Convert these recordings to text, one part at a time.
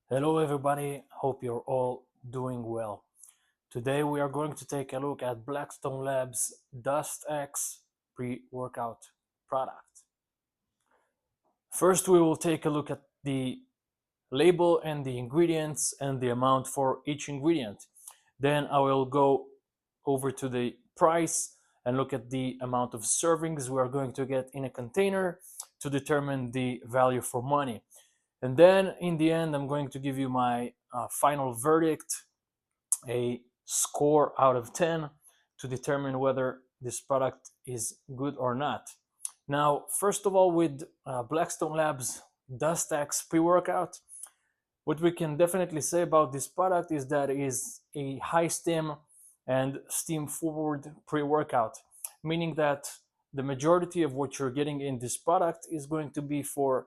Hello everybody, hope you're all doing well. Today we are going to take a look at Blackstone Labs Dust X pre-workout product. First we will take a look at the label and the ingredients and the amount for each ingredient. Then I will go over to the price and look at the amount of servings we are going to get in a container to determine the value for money. And then in the end, I'm going to give you my final verdict, a score out of 10 to determine whether this product is good or not. Now, first of all, with Blackstone Labs Dust X pre-workout, what we can definitely say about this product is that it is a high stim and steam forward pre-workout, meaning that the majority of what you're getting in this product is going to be for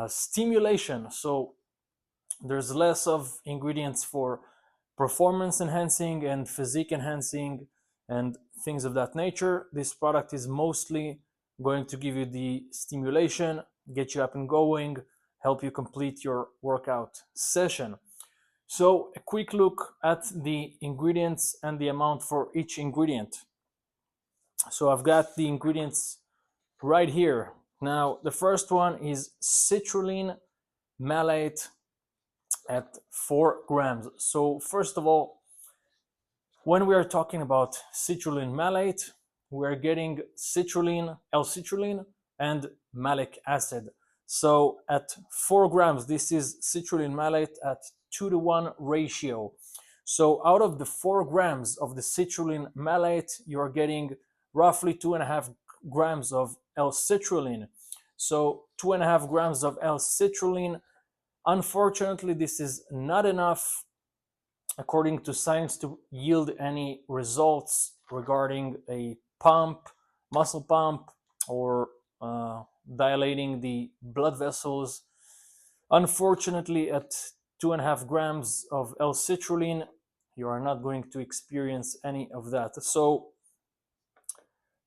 stimulation. So there's less of ingredients for performance enhancing and physique enhancing and things of that nature. This product is mostly going to give you the stimulation, get you up and going, help you complete your workout session. So a quick look at the ingredients and the amount for each ingredient. So I've got the ingredients right here. Now the first one is citrulline malate at 4 grams. So first of all, when we are talking about citrulline malate, we are getting citrulline, L-citrulline, and malic acid. So at 4 grams, this is citrulline malate at 2-to-1 ratio. So out of the 4 grams of the citrulline malate, you are getting roughly 2.5 grams of L-citrulline. So 2.5 grams of L-citrulline. Unfortunately, this is not enough, according to science, to yield any results regarding a pump, muscle pump, or dilating the blood vessels. Unfortunately, at 2.5 grams of L-citrulline, you are not going to experience any of that. So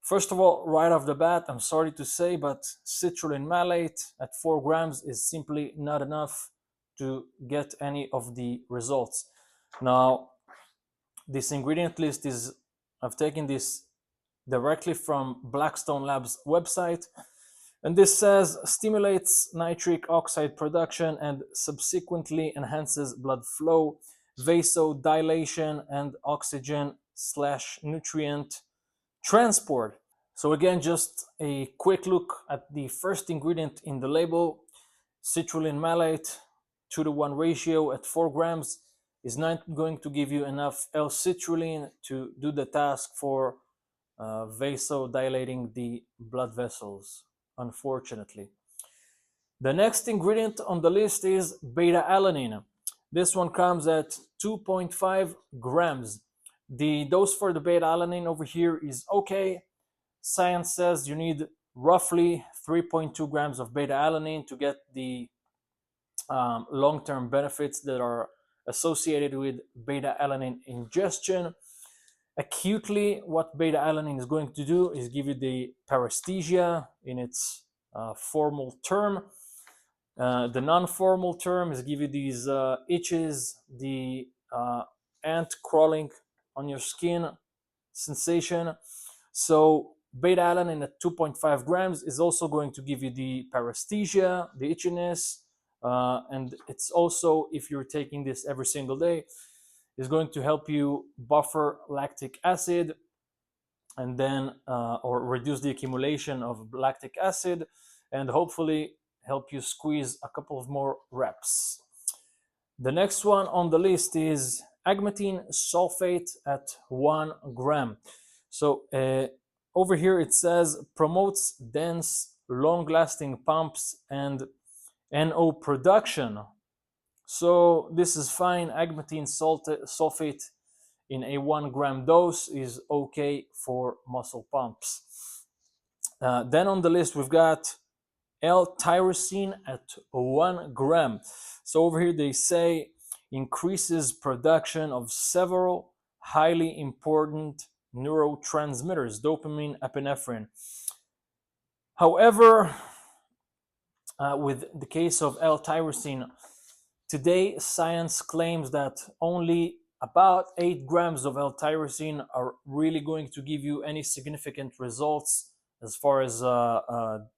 first of all, right off the bat, I'm sorry to say, but citrulline malate at 4 grams is simply not enough to get any of the results. Now, this ingredient list is, I've taken this directly from Blackstone Labs website, and this says stimulates nitric oxide production and subsequently enhances blood flow, vasodilation, and oxygen slash nutrient transport. So again, just a quick look at the first ingredient in the label, citrulline malate, 2-to-1 ratio at 4 grams is not going to give you enough L-citrulline to do the task for vasodilating the blood vessels, unfortunately. The next ingredient on the list is beta-alanine. This one comes at 2.5 grams. The dose for the beta-alanine over here is okay. Science says you need roughly 3.2 grams of beta-alanine to get the long-term benefits that are associated with beta-alanine ingestion. Acutely, what beta-alanine is going to do is give you the paresthesia in its formal term. The non-formal term is give you these itches, the ant crawling on your skin sensation. So beta-alanine at 2.5 grams is also going to give you the paresthesia, the itchiness, and it's also, if you're taking this every single day, is going to help you buffer lactic acid and then or reduce the accumulation of lactic acid and hopefully help you squeeze a couple of more reps. The next one on the list is agmatine sulfate at 1 gram. So over here it says promotes dense, long-lasting pumps and NO production. So this is fine. Agmatine sulfate in a 1 gram dose is okay for muscle pumps. Then on the list we've got L-tyrosine at 1 gram. So over here they say increases production of several highly important neurotransmitters, dopamine, epinephrine. However, with the case of L-tyrosine, Today, science claims that only about 8 grams of L-tyrosine are really going to give you any significant results as far as dopamine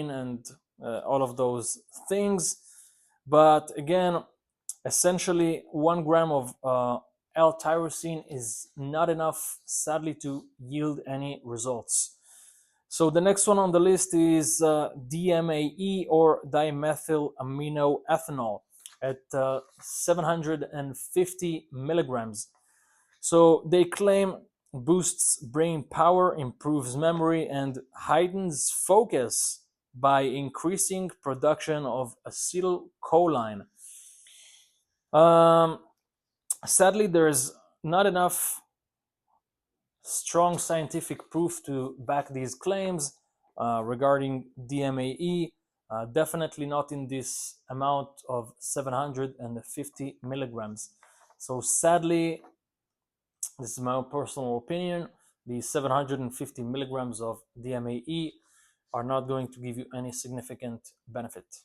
and all of those things. But again, essentially 1 gram of L-tyrosine is not enough, sadly, to yield any results. So the next one on the list is DMAE, or dimethyl amino ethanol, at 750 milligrams. So they claim boosts brain power, improves memory, and heightens focus by increasing production of acetylcholine. Sadly, there's not enough strong scientific proof to back these claims regarding DMAE. Definitely not in this amount of 750 milligrams. So sadly, this is my own personal opinion, the 750 milligrams of DMAE are not going to give you any significant benefit.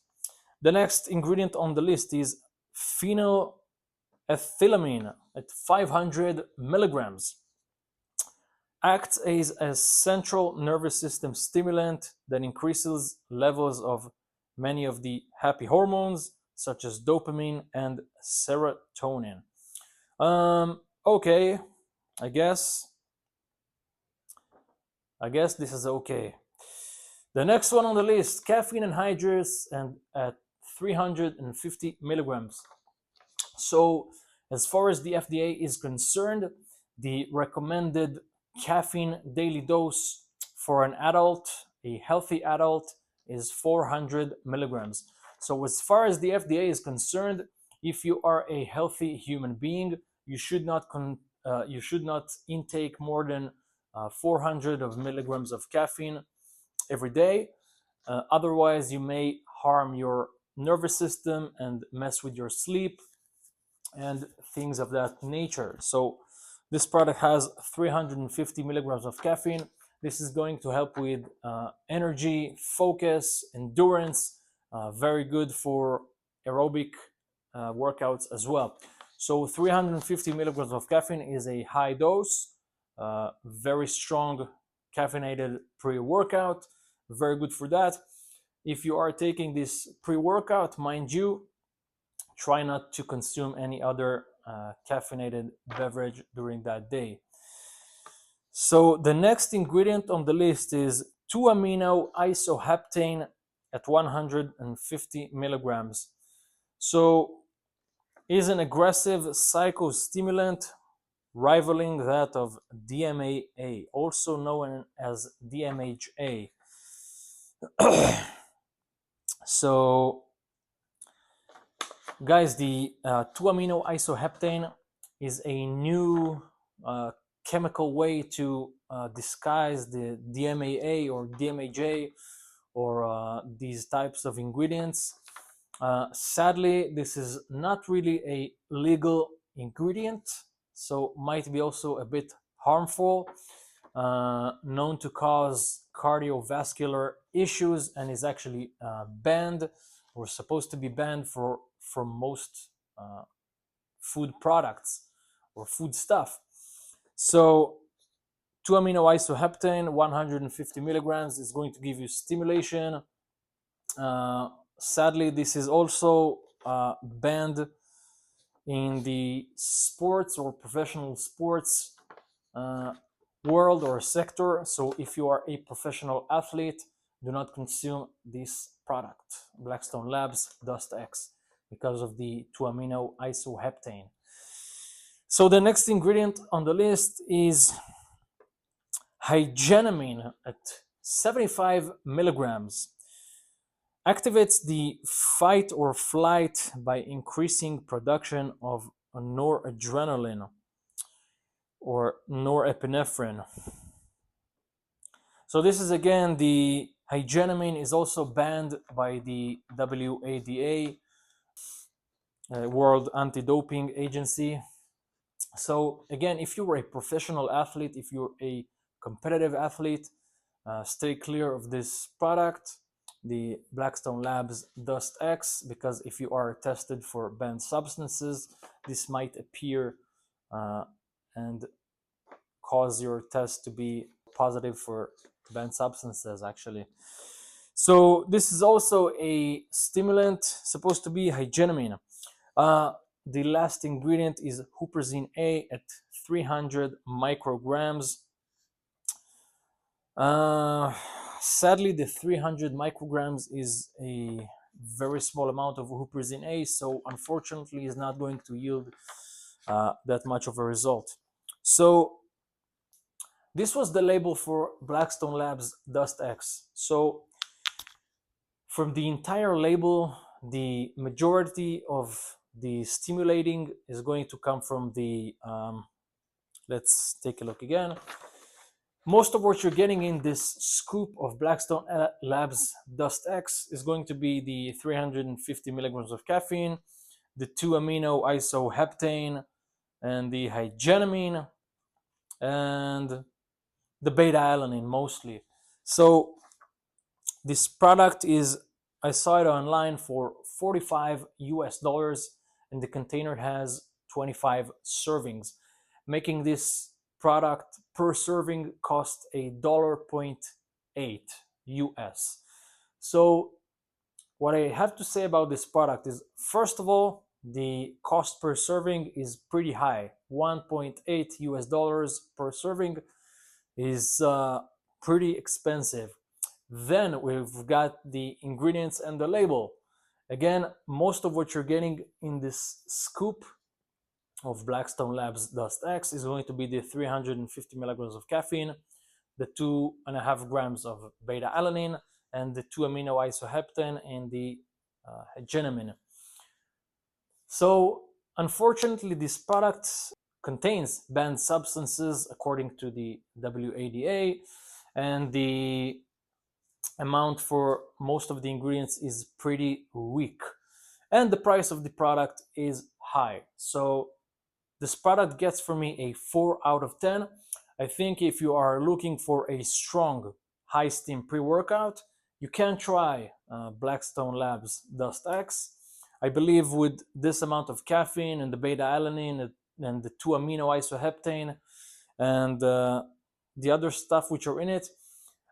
The next ingredient on the list is phenylethylamine at 500 milligrams. Acts as a central nervous system stimulant that increases levels of many of the happy hormones, such as dopamine and serotonin. Okay, I guess this is okay. The next one on the list, caffeine anhydrous, and at 350 milligrams. So, as far as the FDA is concerned, the recommended caffeine daily dose for an adult, a healthy adult, is 400 milligrams. So, as far as the FDA is concerned, if you are a healthy human being, you should not intake more than 400 of milligrams of caffeine every day. Otherwise, you may harm your nervous system and mess with your sleep and things of that nature. So this product has 350 milligrams of caffeine. This is going to help with energy, focus, endurance. Very good for aerobic workouts as well. So 350 milligrams of caffeine is a high dose, very strong caffeinated pre-workout, very good for that. If you are taking this pre-workout, mind you, try not to consume any other caffeinated beverage during that day. So the next ingredient on the list is 2-amino isoheptane at 150 milligrams. So is an aggressive psychostimulant rivaling that of DMAA, also known as DMHA. So guys, the 2-amino isoheptane is a new chemical way to disguise the DMAA or DMAJ or these types of ingredients. Sadly, this is not really a legal ingredient, so might be also a bit harmful, known to cause cardiovascular issues, and is actually banned or supposed to be banned from most food products or food stuff. So 2-amino isoheptane, 150 milligrams, is going to give you stimulation. Sadly, this is also banned in the sports or professional sports world or sector. So if you are a professional athlete, do not consume this product, Blackstone Labs Dust X, because of the 2-amino isoheptane. So the next ingredient on the list is hygenamine at 75 milligrams. Activates the fight or flight by increasing production of noradrenaline or norepinephrine. So this is, again, the hygenamine is also banned by the WADA, World Anti-Doping Agency. So again, if you're a professional athlete, if you're a competitive athlete, stay clear of this product. the Blackstone Labs Dust X, because if you are tested for banned substances, this might appear and cause your test to be positive for banned substances actually. So this is also a stimulant, supposed to be hygienamine. The last ingredient is huperzine A at 300 micrograms. Sadly, the 300 micrograms is a very small amount of huperzine A, so unfortunately is not going to yield that much of a result. So this was the label for Blackstone Labs Dust X. So from the entire label, the majority of the stimulating is going to come from the, let's take a look again. Most of what you're getting in this scoop of Blackstone Labs Dust X is going to be the 350 milligrams of caffeine, the 2-amino isoheptane, and the hygienamine, and the beta-alanine mostly. So this product is, I saw it online for $45 US, and the container has 25 servings, making this product per serving cost $1.8 US. So what I have to say about this product is, first of all, the cost per serving is pretty high. $1.8 US per serving is pretty expensive. Then we've got the ingredients and the label. Again, most of what you're getting in this scoop of Blackstone Labs Dust X is going to be the 350 milligrams of caffeine, the 2.5 grams of beta-alanine, and the 2-amino isoheptane and the hygienamine. So unfortunately, this product contains banned substances according to the WADA, and the amount for most of the ingredients is pretty weak, and the price of the product is high. So this product gets for me a 4 out of 10. I think if you are looking for a strong high steam pre-workout, you can try Blackstone Labs Dust X. I believe with this amount of caffeine and the beta-alanine and the 2-amino isoheptane and the other stuff which are in it,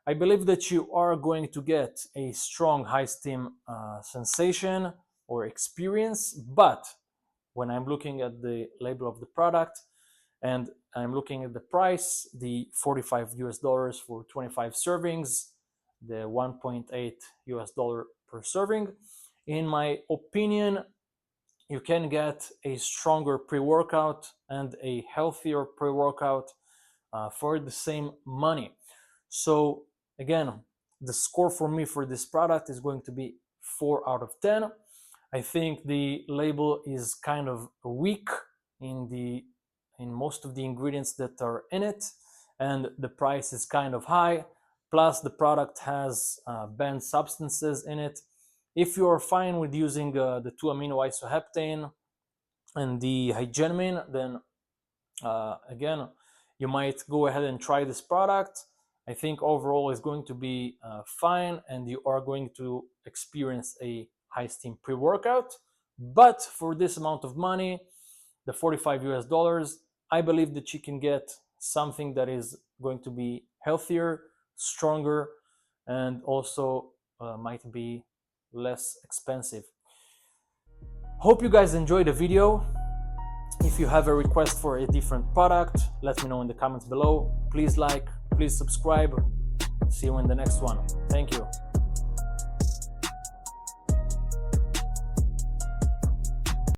I believe that you are going to get a strong high steam sensation or experience. But when I'm looking at the label of the product and I'm looking at the price, the $45 US for 25 servings, the $1.8 US per serving, in my opinion, you can get a stronger pre-workout and a healthier pre-workout for the same money. So again, the score for me for this product is going to be 4 out of 10. I think the label is kind of weak in most of the ingredients that are in it, and the price is kind of high. Plus, the product has banned substances in it. If you are fine with using the 2-amino isoheptane and the hygienamine, then again, you might go ahead and try this product. I think overall is going to be fine, and you are going to experience a high steam pre-workout. But for this amount of money, the $45 US, I believe that you can get something that is going to be healthier, stronger, and also might be less expensive. Hope you guys enjoyed the video. If you have a request for a different product, let me know in the comments below. Please like, please subscribe. See you in the next one. Thank you.